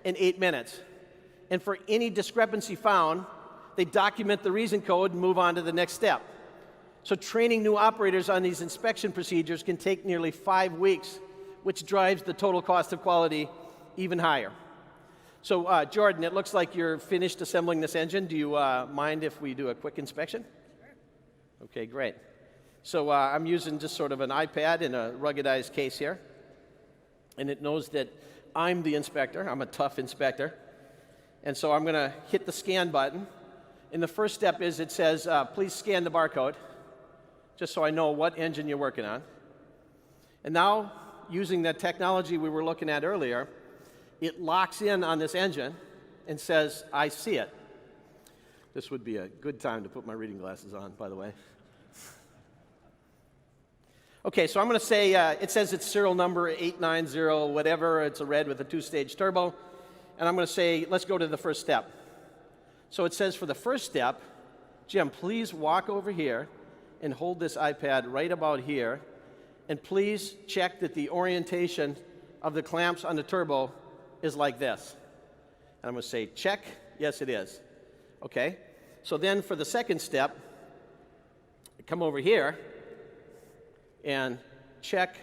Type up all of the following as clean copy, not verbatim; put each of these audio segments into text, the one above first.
in 8 minutes. And for any discrepancy found, they document the reason code and move on to the next step. So training new operators on these inspection procedures can take nearly 5 weeks, which drives the total cost of quality even higher. So Jordan, it looks like you're finished assembling this engine. Do you mind if we do a quick inspection? Sure. Okay, great. So I'm using just sort of an iPad in a ruggedized case here. And it knows that I'm the inspector. I'm a tough inspector. And so I'm going to hit the scan button. And the first step is it says, please scan the barcode, just so I know what engine you're working on. And now, using the technology we were looking at earlier, it locks in on this engine and says, I see it. This would be a good time to put my reading glasses on, by the way. Okay, so I'm going to say, it says it's serial number 890 whatever. It's a red with a 2-stage turbo. And I'm going to say, let's go to the first step. So it says for the first step, Jim, please walk over here and hold this iPad right about here. And please check that the orientation of the clamps on the turbo is like this. And I'm going to say, check. Yes, it is. Okay. So then for the second step, come over here and check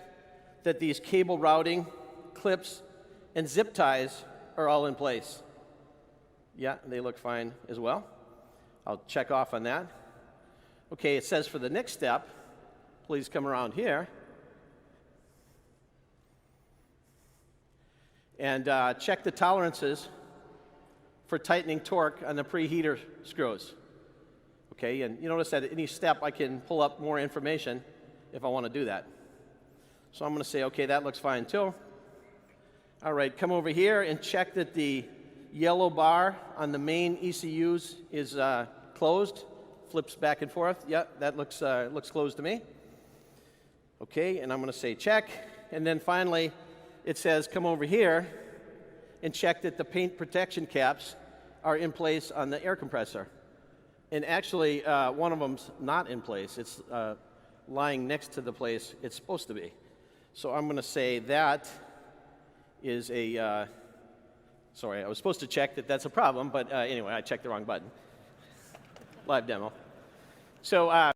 that these cable routing, clips, and zip ties are all in place. Yeah, they look fine as well. I'll check off on that. Okay, it says for the next step, please come around here and check the tolerances for tightening torque on the preheater screws. Okay, and you notice that at any step I can pull up more information if I want to do that. So I'm going to say, okay, that looks fine too. All right, come over here and check that the yellow bar on the main ECUs is closed. Flips back and forth. Yep, that looks closed to me. Okay, and I'm going to say check. And then finally, it says come over here and check that the paint protection caps are in place on the air compressor. And actually, one of them's not in place. It's lying next to the place it's supposed to be. So I'm going to say that is a, sorry, I was supposed to check that that's a problem, but anyway, I checked the wrong button. Live demo. So